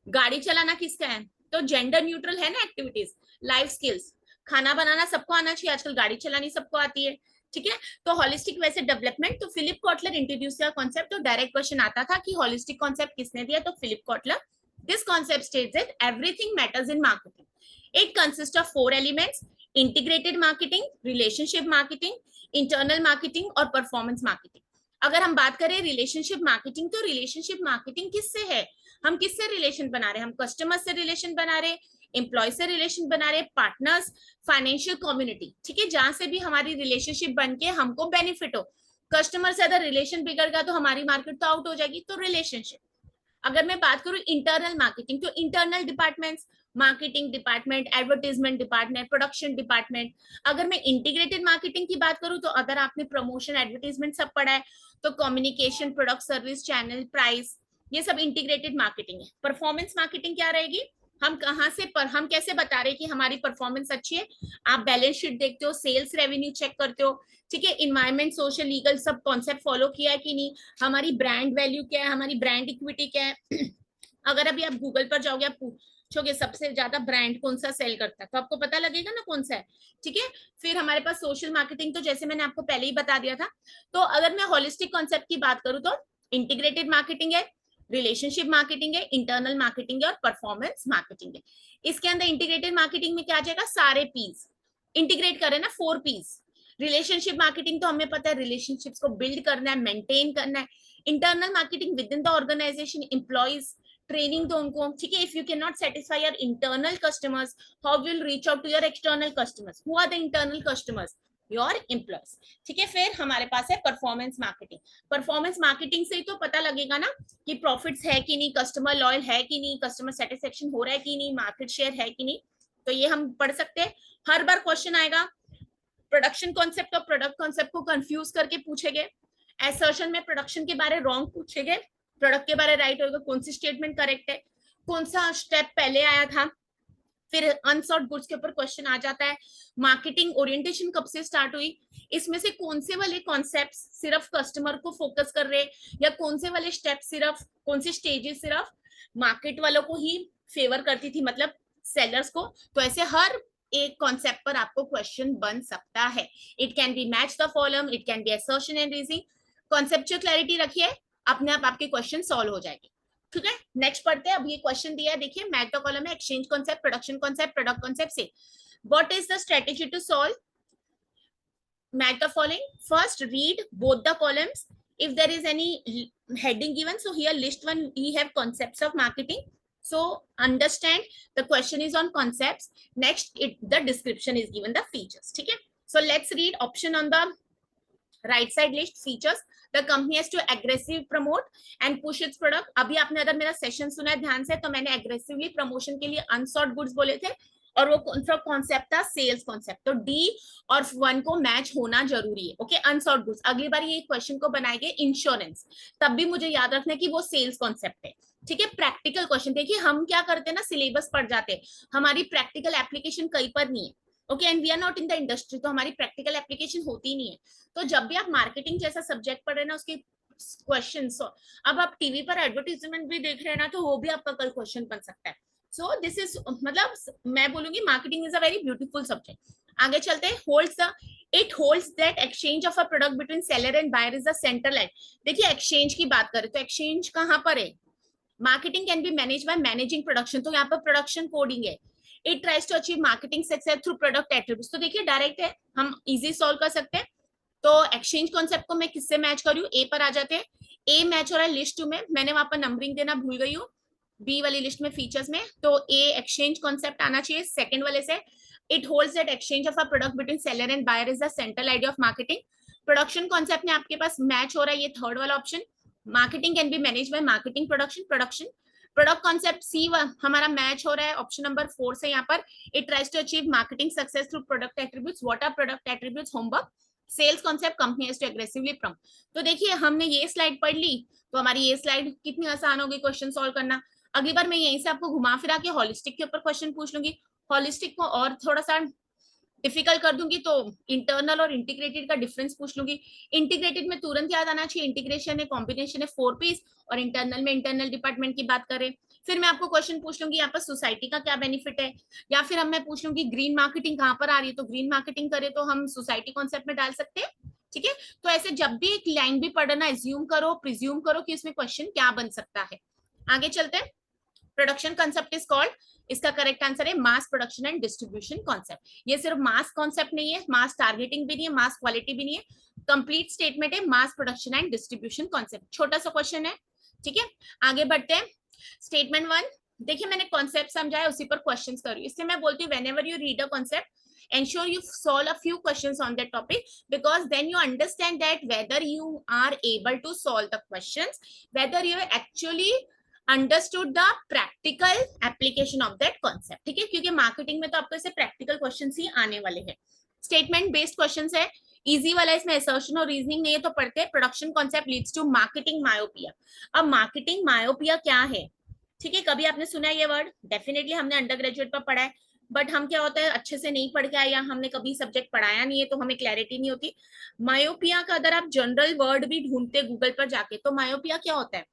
गाड़ी चलाना किसका है? तो जेंडर न्यूट्रल है ना एक्टिविटीज. लाइफ स्किल्स, खाना बनाना सबको आना चाहिए, आजकल गाड़ी चलानी सबको आती है. ठीक है, तो होलिस्टिक वैसे डेवलपमेंट. तो फिलिप कॉटलर इंट्रोड्यूस किया कॉन्सेप्ट. तो डायरेक्ट क्वेश्चन आता था कि होलिस्टिक कॉन्सेप्ट किसने दिया? तो Philip Kotler. This concept states that everything matters in marketing. It consist of 4 elements: integrated marketing, relationship marketing, internal marketing और परफॉर्मेंस मार्केटिंग. अगर हम बात करें रिलेशनशिप मार्केटिंग, तो रिलेशनशिप मार्केटिंग किससे है? हम किससे रिलेशन बना रहे हैं? हम कस्टमर से रिलेशन बना रहे, एम्प्लॉय से रिलेशन बना रहे, पार्टनर्स, फाइनेंशियल कम्युनिटी. ठीक है, जहां से भी हमारी रिलेशनशिप बन के हमको बेनिफिट हो. कस्टमर से अगर रिलेशन बिगड़ गया तो हमारी मार्केट तो आउट हो जाएगी. तो रिलेशनशिप. अगर मैं बात करूं इंटरनल मार्केटिंग, तो internal departments, marketing department, advertisement department, production department. अगर मैं इंटीग्रेटेड मार्केटिंग की बात करूं तो अगर आपने प्रमोशन, एडवर्टाइजमेंट सब पढ़ा है तो communication, product, service, channel, price, ये सब इंटीग्रेटेड मार्केटिंग है. परफॉर्मेंस मार्केटिंग क्या रहेगी? हम कहां से हम कैसे बता रहे हैं कि हमारी परफॉर्मेंस अच्छी है? आप बैलेंस शीट देखते हो, सेल्स रेवेन्यू चेक करते हो. ठीक है, इन्वायरमेंट, सोशल, लीगल सब कॉन्सेप्ट फॉलो किया है कि नहीं, हमारी ब्रांड वैल्यू क्या है, हमारी ब्रांड इक्विटी क्या है. अगर अभी आप गूगल पर जाओगे, आप पूछोगे सबसे ज्यादा ब्रांड कौन सा सेल करता है, तो आपको पता लगेगा ना कौन सा है. ठीक है, फिर हमारे पास सोशल मार्केटिंग, तो जैसे मैंने आपको पहले ही बता दिया था. तो अगर मैं होलिस्टिक कॉन्सेप्ट की बात करूं तो इंटीग्रेटेड मार्केटिंग है, रिलेशनशिप मार्केटिंग है, इंटरनल मार्केटिंग है और परफॉर्मेंस मार्केटिंग है. इसके अंदर इंटीग्रेटेड मार्केटिंग में क्या आ जाएगा? सारे पीस इंटीग्रेट करें ना, 4 पीस. रिलेशनशिप मार्केटिंग तो हमें पता है, रिलेशनशिप्स को बिल्ड करना है, मेंटेन करना है. Internal marketing within the organization, employees, training दो उनको. ठीक है, if you can not satisfy your internal customers, how will reach out to your external customers? Who are the internal customers? Your employees. ठीक है, फिर हमारे पास है परफॉर्मेंस मार्केटिंग. परफॉर्मेंस मार्केटिंग से ही तो पता लगेगा ना कि प्रॉफिट्स है कि नहीं, कस्टमर लॉयल है कि नहीं, कस्टमर सेटिस्फेक्शन हो रहा है कि नहीं, मार्केट शेयर है कि नहीं. तो ये हम पढ़ सकते हैं. हर बार क्वेश्चन आएगा, प्रोडक्शन कॉन्सेप्ट और प्रोडक्ट कॉन्सेप्ट को कंफ्यूज करके पूछे गए. एसर्शन में प्रोडक्शन के बारे रॉन्ग पूछे गए, प्रोडक्ट के बारे राइट होगा. कौन सी स्टेटमेंट करेक्ट है, कौन सा स्टेप पहले आया था. फिर अनसॉर्ट गुड्स के ऊपर क्वेश्चन आ जाता है. मार्केटिंग ओरिएंटेशन कब से स्टार्ट हुई, इसमें से कौन से वाले कॉन्सेप्ट्स सिर्फ कस्टमर को फोकस कर रहे, या कौन से वाले स्टेप सिर्फ, कौन से स्टेजेस सिर्फ मार्केट वालों को ही फेवर करती थी, मतलब सेलर्स को। तो ऐसे हर एक कॉन्सेप्ट पर आपको क्वेश्चन बन सकता है। It can be match the following, it can be assertion and reasoning. Conceptual clarity रखिए, अपने आप आपके क्वेश्चन सॉल्व हो जाएंगे। ठीक है, नेक्स्ट पढ़ते हैं। अब ये क्वेश्चन दिया है, देखिए मैच द कॉलम है, exchange concept, production concept, product concept से what is the strategy to solve match the following. First, read both the columns. If there is any heading given, so here list one we have concepts of marketing. So understand the question is on concepts. Next, the description is given the features. Okay. So let's read option on the right side list features. The company has to aggressively promote and push its product. अभी आपने अगर मेरा session सुना है ध्यान से, तो मैंने aggressively promotion के लिए unsought goods बोले थे, और वो कौन सा कॉन्सेप्ट था? Sales concept. तो डी और 1 को मैच होना जरूरी है। Okay, unsolved goods. अगली बार ये क्वेश्चन को बनाएंगे इंश्योरेंस, तब भी मुझे याद रखना है कि वो सेल्स कॉन्सेप्ट है। ठीक है, प्रैक्टिकल क्वेश्चन। देखिए हम क्या करते हैं ना, सिलेबस पढ़ जाते हैं, हमारी प्रैक्टिकल एप्लीकेशन कहीं पर नहीं है। Okay, and we are not in the industry, तो हमारी प्रैक्टिकल एप्लीकेशन होती नहीं है। तो जब भी आप मार्केटिंग जैसा सब्जेक्ट पढ़ रहे हैं ना, उसके क्वेश्चन, अब आप टीवी पर एडवर्टीजमेंट भी देख रहे हैं ना, तो वो भी आपका कल क्वेश्चन बन सकता है। सो दिस इज, मतलब मैं बोलूंगी marketing is a very beautiful subject. आगे चलते हैं। It holds that exchange of a product between seller and buyer is the central line. देखिए एक्सचेंज की बात करें तो एक्सचेंज कहां पर है? Marketing can be manage by managing production, तो यहाँ पर प्रोडक्शन कोडिंग है। It tries to achieve marketing success through product attributes, तो देखिए डायरेक्ट है, हम इजी सॉल्व कर सकते हैं। तो एक्सचेंज कॉन्सेप्ट को मैं किससे मैच करूँ? ए पर आ जाते हैं। ए मैच हो रहा है लिस्ट 2 में, मैंने वहां पर नंबरिंग देना भूल गई हूँ बी वाली लिस्ट में फीचर्स में, तो ए एक्सचेंज कॉन्सेप्ट आना चाहिए सेकंड वाले से। It holds that exchange of a product between seller and buyer is the central idea of marketing. Production concept में आपके पास मैच हो रहा है ये थर्ड वाला option. Marketing can be manage by marketing production. Product concept C हमारा match हो रहा है ऑप्शन नंबर 4 से। यहाँ पर it tries to achieve marketing success through product attributes. What are product attributes? Homework. Sales concept, company has to aggressively promote. तो देखिए हमने ये स्लाइड पढ़ ली, तो हमारी ये स्लाइड कितनी आसान होगी क्वेश्चन सॉल्व करना। अगली बार मैं यहीं से आपको घुमा फिरा के हॉलिस्टिक के ऊपर क्वेश्चन पूछ लूंगी, हॉलिस्टिक को और थोड़ा सा डिफिकल्ट कर दूंगी, तो इंटरनल और इंटीग्रेटेड का डिफरेंस पूछ लूंगी। इंटीग्रेटेड में तुरंत याद आना चाहिए, इंटीग्रेशन है, कॉम्बिनेशन है 4 पीस, और इंटरनल में इंटरनल डिपार्टमेंट की बात करें। फिर मैं आपको क्वेश्चन पूछ लूंगी यहाँ पर सोसाइटी का क्या बेनिफिट है, या फिर हम मैं पूछ लूंगी ग्रीन मार्केटिंग कहाँ पर आ रही है, तो ग्रीन मार्केटिंग करे तो हम सोसाइटी कॉन्सेप्ट में डाल सकते हैं। ठीक है, तो ऐसे जब भी एक लाइन भी पढ़ना, एज्यूम करो, प्रिज्यूम करो कि इसमें क्वेश्चन क्या बन सकता है। आगे चलते हैं। प्रोडक्शन कॉन्सेप्ट इज कॉल्ड, इसका करेक्ट आंसर है mass production and distribution concept. ये सिर्फ मास कॉन्सेप्ट नहीं है, मास टारगेटिंग भी नहीं है, मास क्वालिटी भी नहीं है, कंप्लीट स्टेटमेंट है mass production and distribution concept. छोटा सा क्वेश्चन है। ठीक है, आगे बढ़ते हैं। स्टेटमेंट 1, देखिए मैंने कॉन्सेप्ट समझाया, उसी पर क्वेश्चंस कर रही हूँ। इससे मैं बोलती हूँ whenever you read a concept, ensure you solve a few questions on that topic, because then you understand that whether you are able to solve the questions, whether you actually understood the practical application of that concept. ठीक है, क्योंकि marketing में तो आपको ऐसे practical questions ही आने वाले हैं। स्टेटमेंट बेस्ड क्वेश्चंस है, इजी वाला, इसमें असर्शन और रीजनिंग नहीं है, तो पढ़ते हैं। Production concept leads to marketing myopia. अब मार्केटिंग मायोपिया क्या है? ठीक है, कभी आपने सुना है ये वर्ड? डेफिनेटली हमने अंडर ग्रेजुएट पर पढ़ा है, बट हम क्या होता है अच्छे से नहीं पढ़ के आए, या हमने कभी सब्जेक्ट पढ़ाया नहीं है, तो हमें क्लैरिटी नहीं होती। मायोपिया का अगर आप जनरल वर्ड भी ढूंढते गूगल पर जाके, तो मायोपिया क्या होता है?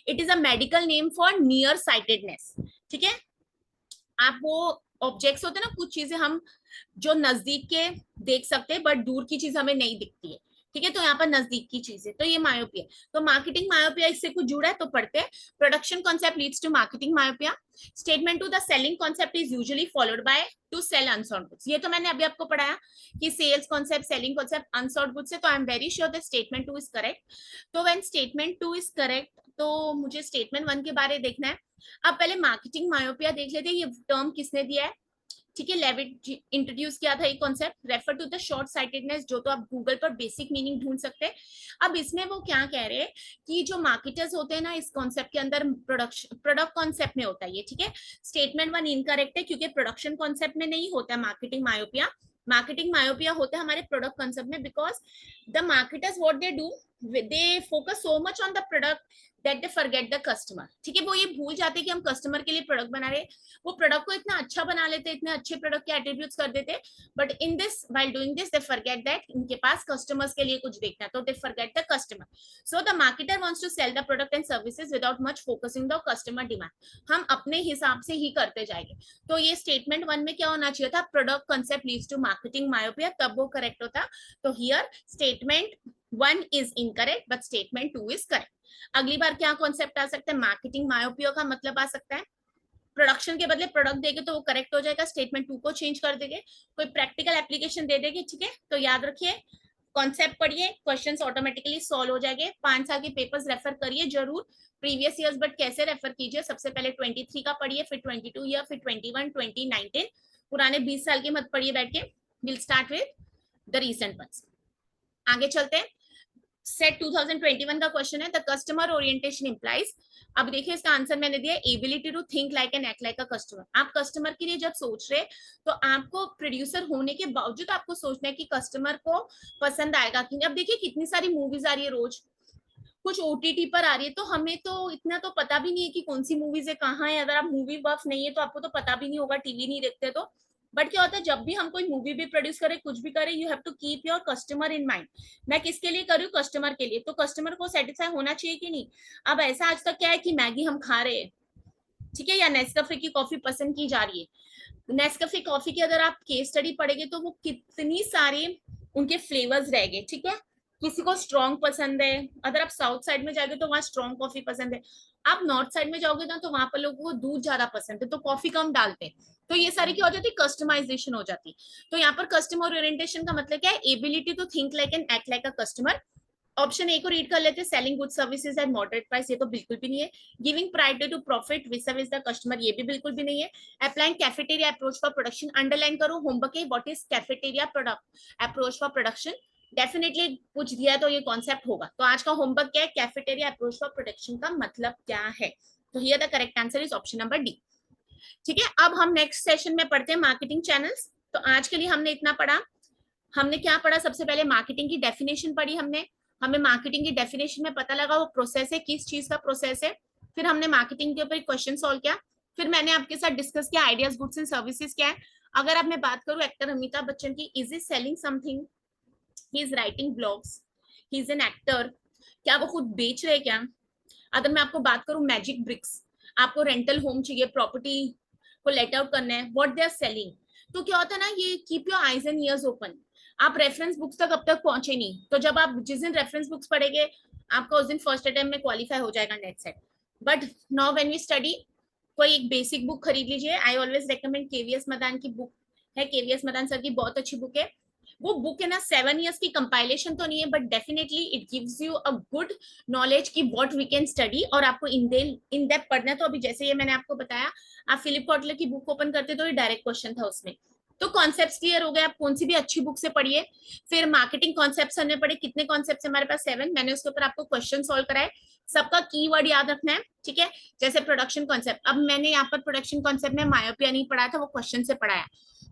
It is a medical name for near sightedness. ठीक है, आप वो ऑब्जेक्ट्स होते हैं ना, कुछ चीजें हम जो नजदीक के देख सकते हैं, बट दूर की चीज हमें नहीं दिखती है। ठीक है, तो यहाँ पर नजदीक की चीज है, तो ये मायोपिया। तो मार्केटिंग मायोपिया इससे कुछ जुड़ा है, तो पढ़ते हैं। Production concept leads to marketing myopia. Statement 2, the selling concept is usually followed by to sell unsold goods. ये तो मैंने अभी आपको पढ़ाया कि sales concept, selling concept, unsold goods है, तो I am very sure that statement 2 is correct. तो व्हेन स्टेटमेंट 2 इज करेक्ट, तो मुझे स्टेटमेंट 1 के बारे में देखना है। अब पहले मार्केटिंग मायोपिया देख लेते हैं, ये टर्म किसने दिया है। ठीक है, लेविट इंट्रोड्यूस किया था ये concept. Refer to the short sightedness, जो तो आप गूगल पर बेसिक मीनिंग ढूंढ सकते हैं। अब इसमें वो क्या कह रहे हैं कि जो मार्केटर्स होते हैं ना, इस कॉन्सेप्ट के अंदर प्रोडक्ट कॉन्सेप्ट में होता है ये। ठीक है, स्टेटमेंट 1 इनकरेक्ट है, क्योंकि प्रोडक्शन कॉन्सेप्ट में नहीं होता है मार्केटिंग मायोपिया। मार्केटिंग मायोपिया होता है हमारे प्रोडक्ट कॉन्सेप्ट में, because the marketers what they do, they focus so much on the product that they forget the customer. ठीक है, वो ये भूल जाते हैं कि हम कस्टमर के लिए प्रोडक्ट बना रहे हैं, वो प्रोडक्ट को इतना अच्छा बना लेते हैं, इतने अच्छे प्रोडक्ट के एट्रीब्यूट्स कर देते हैं, but in this while doing this they forget that इनके पास कस्टमर्स के लिए कुछ देखना है, तो they forget the customer. So the marketer wants to sell the product and services without much focusing the customer demand. हम अपने हिसाब से ही करते जाएंगे. तो ये स्टेटमेंट 1 में क्या होना चाहिए था, product concept leads to marketing myopia, तब वो करेक्ट होता. तो here statement 1 is incorrect but statement 2 is correct. अगली बार क्या कॉन्सेप्ट आ सकता है, मार्केटिंग मायोपिया का मतलब आ सकता है प्रोडक्शन के बदले प्रोडक्ट देंगे तो वो करेक्ट हो जाएगा, स्टेटमेंट 2 को चेंज कर देंगे, कोई प्रैक्टिकल एप्लीकेशन दे देंगे. ठीक है, तो याद रखिए, कॉन्सेप्ट पढ़िए, क्वेश्चंस ऑटोमेटिकली सॉल्व हो जाएंगे. 5 साल के पेपर्स रेफर करिए जरूर, प्रीवियस ईयर्स, बट कैसे रेफर कीजिए, सबसे पहले 23 का पढ़िए, फिर 22 ईयर, फिर 21, 20, 19, पुराने 20 साल के मत पढ़िए बैठ के. Will start with the recent ones. आगे चलते हैं. सेट 2021 का क्वेश्चन है, द कस्टमर ओरिएंटेशन इंप्लाइज. अब देखिए इसका आंसर मैंने दिया, ability to think like and act like a customer. आप कस्टमर के लिए जब सोच रहे तो आपको प्रोड्यूसर होने के बावजूद आपको सोचना है कि कस्टमर को पसंद आएगा कि नहीं. अब देखिए कितनी सारी मूवीज आ रही है रोज, कुछ ओटीटी पर आ रही है, तो हमें तो इतना तो पता भी नहीं है कि कौन सी मूवीज है, कहाँ है. अगर आप मूवी बफ नहीं है तो आपको तो पता भी नहीं होगा, टीवी नहीं देखते तो. बट क्या होता है, जब भी हम कोई मूवी भी प्रोड्यूस करें, कुछ भी करें, you have to keep your customer in mind. मैं किसके लिए कर रही हूँ, कस्टमर के लिए, तो कस्टमर को सेटिस्फाई होना चाहिए कि नहीं. अब ऐसा आज तक क्या है कि मैगी हम खा रहे हैं, ठीक है, या नेस्कैफे की कॉफी पसंद की जा रही है. नेस्कैफे कॉफी की अगर आप केस स्टडी पढ़ेंगे तो वो कितनी सारी उनके फ्लेवर्स रह गए. ठीक है, किसी को स्ट्रॉन्ग पसंद है, अगर आप साउथ साइड में जाओगे तो वहाँ स्ट्रॉन्ग कॉफी पसंद है, आप नॉर्थ साइड में जाओगे ना तो वहां पर लोगों को दूध ज्यादा पसंद है, तो कॉफी कम डालते हैं. तो ये सारी क्या हो जाती है, कस्टमाइजेशन हो जाती. तो यहाँ पर कस्टमर ओरिएंटेशन का मतलब क्या है, ability to think like and act like a customer. Option A को रीड कर लेते हैं, selling good services at moderate price, ये तो बिल्कुल भी नहीं है. Giving priority to profit with service the customer, ये भी बिल्कुल भी नहीं है. Applying cafeteria approach for production, underline करो होमवर्क है, what is cafeteria product approach for production. Definitely पूछ दिया तो ये कॉन्सेप्ट होगा. तो आज का होमवर्क क्या है, कैफेटेरिया अप्रोच फॉर प्रोडक्शन का मतलब क्या है. तो here the correct answer is option number D. ठीक है, अब हम नेक्स्ट सेशन में पढ़ते हैं मार्केटिंग चैनल्स. तो आज के लिए हमने इतना पढ़ा. हमने क्या पढ़ा, सबसे पहले मार्केटिंग की डेफिनेशन पढ़ी हमने. हमें मार्केटिंग की डेफिनेशन में पता लगा वो प्रोसेस है, किस चीज का प्रोसेस है. फिर हमने मार्केटिंग के ऊपर क्वेश्चन सॉल्व किया. फिर मैंने आपके साथ डिस्कस किया आइडियाज गुड्स एंड सर्विसेज क्या है. अगर अब मैं बात करूं एक्टर अमिताभ बच्चन की, is is selling something, he is writing blogs, he is an actor, क्या वो खुद बेच रहे क्या. अगर मैं आपको बात करूं मैजिक ब्रिक्स, आपको रेंटल होम चाहिए, प्रॉपर्टी को लेट आउट करना है, व्हाट दे आर सेलिंग. तो क्या होता है ना, ये keep your eyes and years open. आप रेफरेंस बुक्स तक अब तक पहुंचे नहीं, तो जब आप जिस दिन रेफरेंस बुक्स पढ़ेंगे आपका उस दिन फर्स्ट अटेम्प्ट में क्वालिफाई हो जाएगा NET SET. But now when we study, कोई एक बेसिक बुक खरीद लीजिए. I always recommend KVS Madan की बुक है, केवीएस मदान सर की बहुत अच्छी बुक है. वो बुक है ना 7 इयर्स की कंपाइलेशन तो नहीं है, but definitely it gives you a good knowledge की व्हाट वी कैन स्टडी. और आपको इन डेप्थ पढ़ना है तो अभी जैसे ये मैंने आपको बताया, आप फिलिप कॉटलर की बुक ओपन करते तो ये डायरेक्ट क्वेश्चन था उसमें. तो कॉन्सेप्ट्स क्लियर हो गए, आप कौन सी भी अच्छी बुक से पढ़िए. फिर मार्केटिंग कॉन्सेप्ट्स हमने पढ़े, कितने कॉन्सेप्ट्स हमारे पास 7, मैंने उसके ऊपर आपको क्वेश्चन सॉल्व कराए. सबका कीवर्ड याद रखना है, ठीक है. जैसे प्रोडक्शन कॉन्सेप्ट, अब मैंने यहाँ पर प्रोडक्शन कॉन्सेप्ट में मायोपिया नहीं पढ़ाया था, वो क्वेश्चन से पढ़ाया.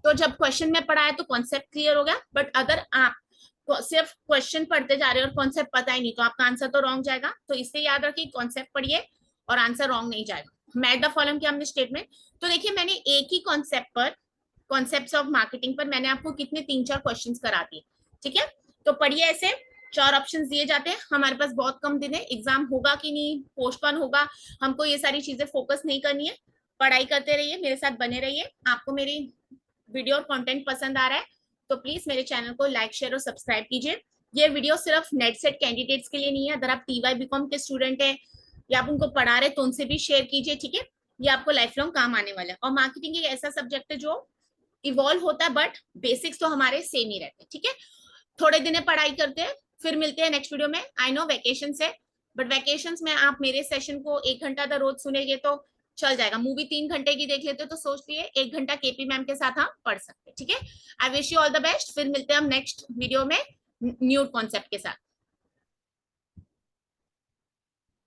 तो जब क्वेश्चन में पढ़ाया तो कॉन्सेप्ट क्लियर हो गया. बट अगर आप सिर्फ क्वेश्चन पढ़ते जा रहे हो और कॉन्सेप्ट पता ही नहीं, तो आपका आंसर तो रॉन्ग जाएगा. तो इससे याद रखिए कॉन्सेप्ट पढ़िए और आंसर रॉन्ग नहीं जाएगा. मैच द फॉलोइंग किया हमने स्टेटमेंट. तो देखिए मैंने एक ही कॉन्सेप्ट पर, कॉन्सेप्ट्स ऑफ मार्केटिंग पर मैंने आपको कितने 3-4 क्वेश्चन करा दिए. ठीक है, तो पढ़िए. ऐसे 4 ऑप्शंस दिए जाते हैं. हमारे पास बहुत कम दिन है, एग्जाम होगा कि नहीं, पोस्टपोन होगा, हमको ये सारी चीजें फोकस नहीं करनी है. पढ़ाई करते रहिए, मेरे साथ बने रहिए. आपको मेरी वीडियो और कंटेंट पसंद आ रहा है तो प्लीज मेरे चैनल को लाइक शेयर और सब्सक्राइब कीजिए. ये वीडियो सिर्फ नेट सेट कैंडिडेट्स के लिए नहीं है. अगर आप टीवाई बीकॉम के स्टूडेंट हैं या आप उनको पढ़ा रहे तो उनसे भी शेयर कीजिए. ठीक है, ये आपको लाइफ लॉन्ग काम आने वाला है. और मार्केटिंग एक ऐसा सब्जेक्ट है जो इवॉल्व होता है, बट बेसिक्स तो हमारे सेम ही रहते हैं. ठीक है, थोड़े दिन पढ़ाई करते हैं, फिर मिलते हैं नेक्स्ट वीडियो में. आई नो वैकेशन है, बट वैकेशन में आप मेरे सेशन को 1 घंटा तो रोज सुनेंगे तो चल जाएगा. मूवी 3 घंटे की देख लेते हो तो सोच लिए 1 घंटा केपी मैम के साथ आप पढ़ सकते हैं. ठीक है, I wish you all the best. फिर मिलते हैं हम नेक्स्ट वीडियो में न्यू कॉन्सेप्ट के साथ.